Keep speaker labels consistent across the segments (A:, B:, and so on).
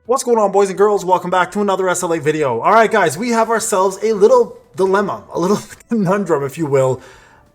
A: What's going on, boys and girls? Welcome back to another SLA video. All right, guys, we have ourselves a little dilemma, a little conundrum, if you will.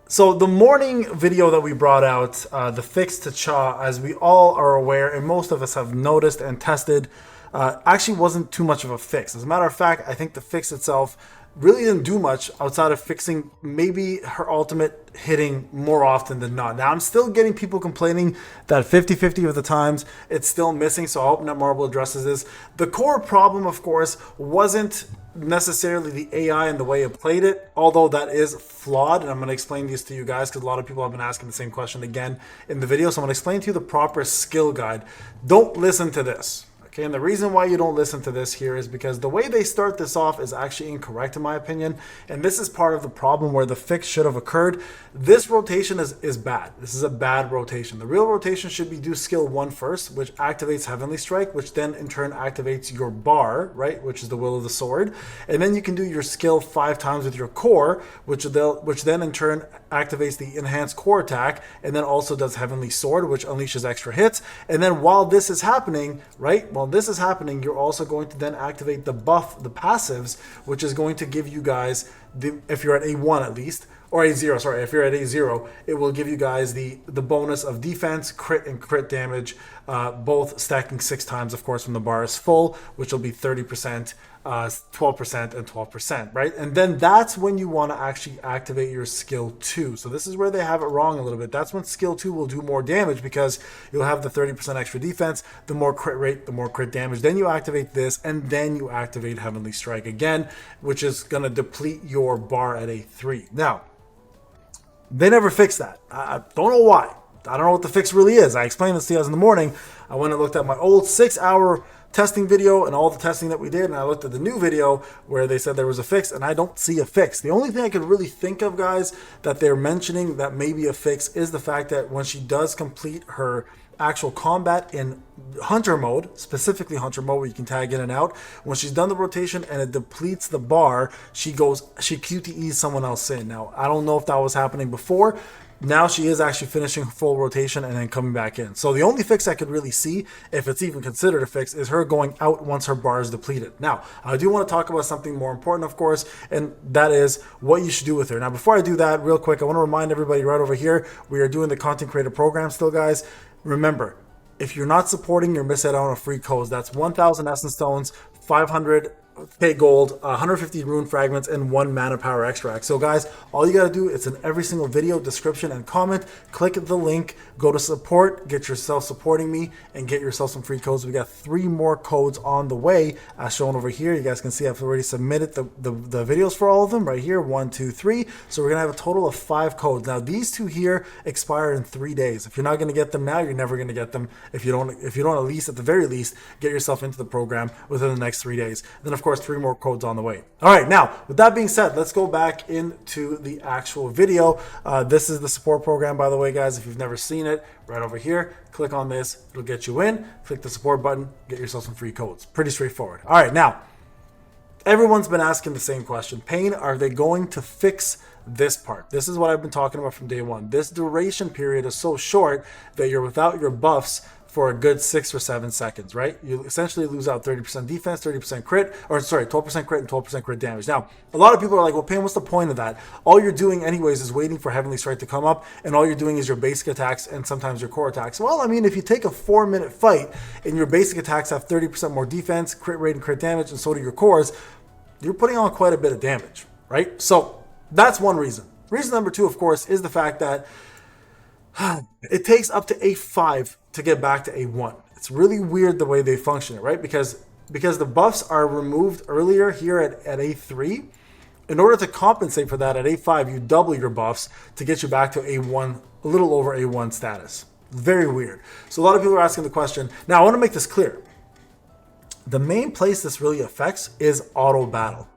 A: So the morning video that we brought out, the fix to Cha, as we all are aware, and most of us have noticed and tested, actually wasn't too much of a fix. As a matter of fact, I think the fix itself really didn't do much outside of fixing maybe her ultimate hitting more often than not. Now, I'm still getting people complaining that 50-50 of the times it's still missing, so I hope Netmarble addresses this. The core problem, of course, wasn't necessarily the AI and the way it played it, although that is flawed, and I'm going to explain these to you guys because a lot of people have been asking the same question again in the video. So I'm going to explain to you the proper skill guide. Don't listen to this. Okay, and the reason why you don't listen to this here is because the way they start this off is actually incorrect in my opinion, and this is part of the problem where the fix should have occurred. This rotation is bad. This is a bad rotation. The real rotation should be do skill 1 first, which activates Heavenly Strike, which then in turn activates your bar, right, which is the will of the sword, and then you can do your skill 5 times with your core, which then in turn activates the enhanced core attack, and then also does Heavenly Sword, which unleashes extra hits. And then while this is happening, right, while this is happening, you're also going to then activate the buff, the passives, which is going to give you guys, if you're at A1 at least, or A0, sorry, if you're at A0, it will give you guys the bonus of defense, crit, and crit damage, both stacking 6 times, of course, when the bar is full, which will be 30%, 12%, and 12%, right? And then that's when you want to actually activate your skill 2. So this is where they have it wrong a little bit. That's when skill 2 will do more damage because you'll have the 30% extra defense, the more crit rate, the more crit damage. Then you activate this, and then you activate Heavenly Strike again, which is going to deplete your bar at A3. Now, they never fixed that. I don't know why. I don't know what the fix really is. I explained this to you guys in the morning. I went and looked at my old 6-hour testing video and all the testing that we did, and I looked at the new video where they said there was a fix, and I don't see a fix. The only thing I could really think of, guys, that they're mentioning that may be a fix is the fact that when she does complete her actual combat in hunter mode, specifically hunter mode where you can tag in and out, when she's done the rotation and it depletes the bar, she QTEs someone else in. Now, I don't know if that was happening before. Now she is actually finishing full rotation and then coming back in. So the only fix I could really see, if it's even considered a fix, is her going out once her bar is depleted. Now, I do want to talk about something more important, of course, and that is what you should do with her. Now, before I do that, real quick, I want to remind everybody right over here, we are doing the content creator program still, guys. Remember, if you're not supporting, you're missing out on free codes. That's 1,000 Essence Stones, 500 K gold, 150 rune fragments, and 1 mana power extract. So guys, all you got to do, it's in every single video description and comment. Click the link, go to support, get yourself supporting me, and get yourself some free codes. We got 3 more codes on the way as shown over here. You guys can see I've already submitted the videos for all of them right here, 1, 2, 3. So we're gonna have a total of 5 codes. Now these 2 here expire in 3 days. If you're not gonna get them now, you're never gonna get them if you don't at least, at the very least, get yourself into the program within the next 3 days. Then of course 3 more codes on the way. All right, now with that being said, let's go back into the actual video. This is the support program, by the way, guys. If you've never seen it, right over here, click on this, it'll get you in. Click the support button, get yourself some free codes. Pretty straightforward. All right, now everyone's been asking the same question. Payne, are they going to fix this part? This is what I've been talking about from day one. This duration period is so short that you're without your buffs for a good 6 or 7 seconds, right? You essentially lose out 30% defense, 30% crit, or sorry, 12% crit and 12% crit damage. Now, a lot of people are like, well, Payne, what's the point of that? All you're doing anyways is waiting for Heavenly Strike to come up, and all you're doing is your basic attacks and sometimes your core attacks. Well, I mean, if you take a 4-minute fight and your basic attacks have 30% more defense, crit rate, and crit damage, and so do your cores, you're putting on quite a bit of damage, right? So that's one reason. Reason number 2, of course, is the fact that it takes up to A5 to get back to A1. It's really weird the way they function it, right? Because the buffs are removed earlier here at A3. In order to compensate for that, at A5, you double your buffs to get you back to A1, a little over A1 status. Very weird. So a lot of people are asking the question. Now, I want to make this clear. The main place this really affects is auto battle.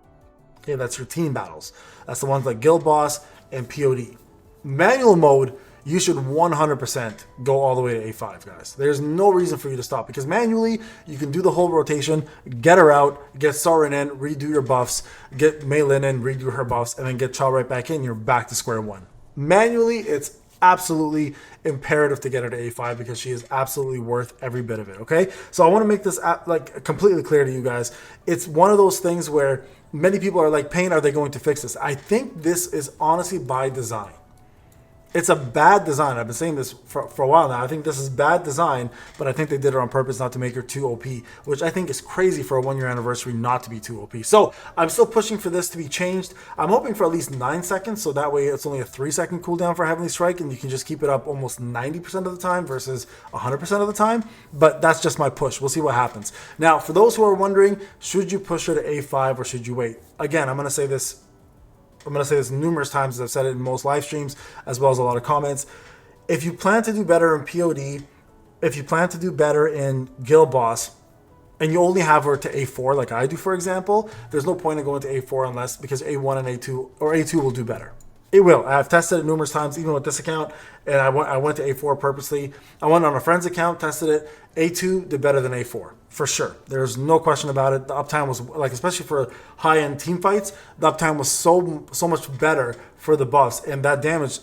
A: Okay, that's routine battles. That's the ones like Guild Boss and POD. Manual mode, you should 100% go all the way to A5, guys. There's no reason for you to stop because manually you can do the whole rotation, get her out, get Sorin in, redo your buffs, get Maylin in, redo her buffs, and then get Cha right back in. You're back to square one. Manually, it's absolutely imperative to get her to A5 because she is absolutely worth every bit of it, okay? So I want to make this like completely clear to you guys. It's one of those things where many people are like, Payne, are they going to fix this? I think this is honestly by design. It's a bad design. I've been saying this for a while now. I think this is bad design, but I think they did it on purpose not to make her too OP, which I think is crazy for a 1-year anniversary not to be too OP. So I'm still pushing for this to be changed. I'm hoping for at least 9 seconds, so that way it's only a 3-second cooldown for Heavenly Strike, and you can just keep it up almost 90% of the time versus 100% of the time. But that's just my push. We'll see what happens. Now, for those who are wondering, should you push her to A5 or should you wait? Again, I'm going to say this numerous times, as I've said it in most live streams, as well as a lot of comments. If you plan to do better in POD, if you plan to do better in Guild Boss, and you only have her to A4 like I do, for example, there's no point in going to A4 unless, because A1 and A2, or A2 will do better. It will. I've tested it numerous times, even with this account, and I went to A4 purposely. I went on a friend's account, tested it. A2 did better than A4, for sure. There's no question about it. The uptime was, like, especially for high-end team fights, the uptime was so much better for the buffs, and that damage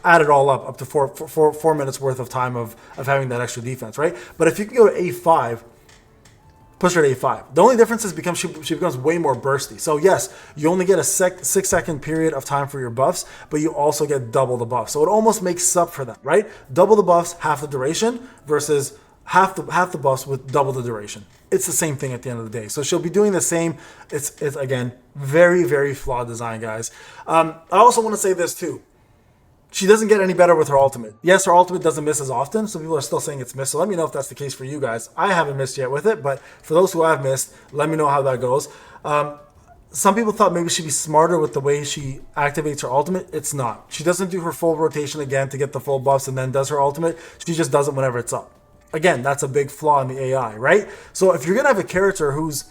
A: added all up to 4 minutes worth of time of having that extra defense, right? But if you can go to A5, push her to A5. The only difference is she becomes way more bursty. So yes, you only get a 6-second period of time for your buffs, but you also get double the buffs. So it almost makes up for that, right? Double the buffs, half the duration, versus half the buffs with double the duration. It's the same thing at the end of the day. So she'll be doing the same. It's again, very, very flawed design, guys. I also want to say this too. She doesn't get any better with her ultimate. Yes, her ultimate doesn't miss as often, so people are still saying it's missed. So let me know if that's the case for you guys. I haven't missed yet with it, but for those who have missed, let me know how that goes. Some people thought maybe she'd be smarter with the way she activates her ultimate. It's not. She doesn't do her full rotation again to get the full buffs and then does her ultimate. She just does it whenever it's up. Again, that's a big flaw in the AI, right? So if you're going to have a character who's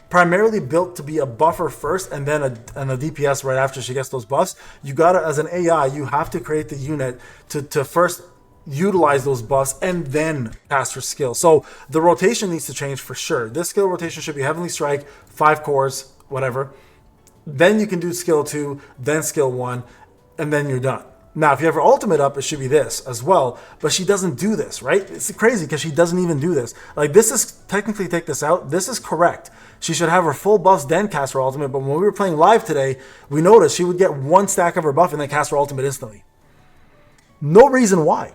A: primarily built to be a buffer first and then a DPS right after she gets those buffs, you gotta, as an AI, you have to create the unit to first utilize those buffs and then cast her skill. So the rotation needs to change for sure. This skill rotation should be Heavenly Strike, 5 cores, whatever. Then you can do skill 2, then skill 1, and then you're done. Now, if you have her ultimate up, it should be this as well, but she doesn't do this, right? It's crazy because she doesn't even do this. Like, this is, technically, take this out, this is correct. She should have her full buffs, then cast her ultimate, but when we were playing live today, we noticed she would get 1 stack of her buff and then cast her ultimate instantly. No reason why.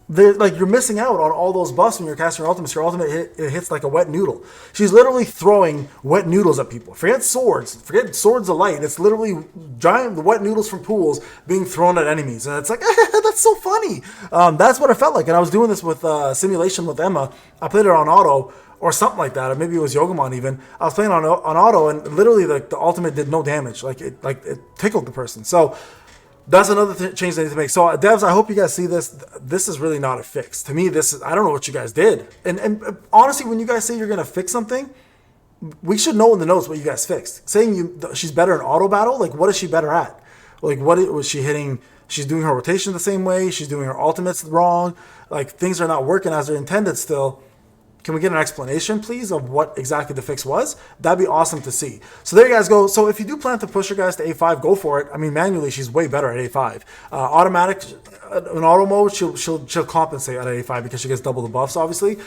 A: Like, you're missing out on all those buffs when you're casting your ultimate. So your ultimate it hits like a wet noodle. She's literally throwing wet noodles at people. Forget swords of light. It's literally giant wet noodles from pools being thrown at enemies. And it's like, that's so funny. That's what it felt like. And I was doing this with Simulation with Emma. I played it on auto or something like that. Or maybe it was Yogamon even. I was playing on auto, and literally the ultimate did no damage. Like it tickled the person. So that's another change they need to make. So devs, I hope you guys see this. This is really not a fix. To me, this is, I don't know what you guys did. And honestly, when you guys say you're going to fix something, we should know in the notes what you guys fixed. Saying she's better in auto battle, like what is she better at? Like what was she hitting? She's doing her rotation the same way. She's doing her ultimates wrong. Like things are not working as they're intended still. Can we get an explanation, please, of what exactly the fix was? That'd be awesome to see. So there you guys go. So if you do plan to push your guys to A5, go for it. I mean, manually, she's way better at A5. Automatic, in auto mode, she'll compensate at A5 because she gets double the buffs, obviously,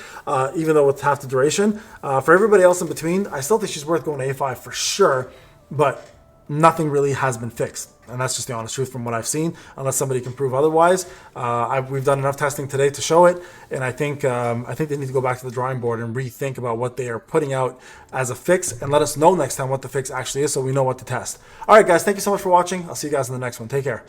A: even though with half the duration. For everybody else in between, I still think she's worth going to A5 for sure, but nothing really has been fixed. And that's just the honest truth from what I've seen, unless somebody can prove otherwise. We've done enough testing today to show it, and I think they need to go back to the drawing board and rethink about what they are putting out as a fix, and let us know next time what the fix actually is so we know what to test. All right, guys, thank you so much for watching. I'll see you guys in the next one. Take care.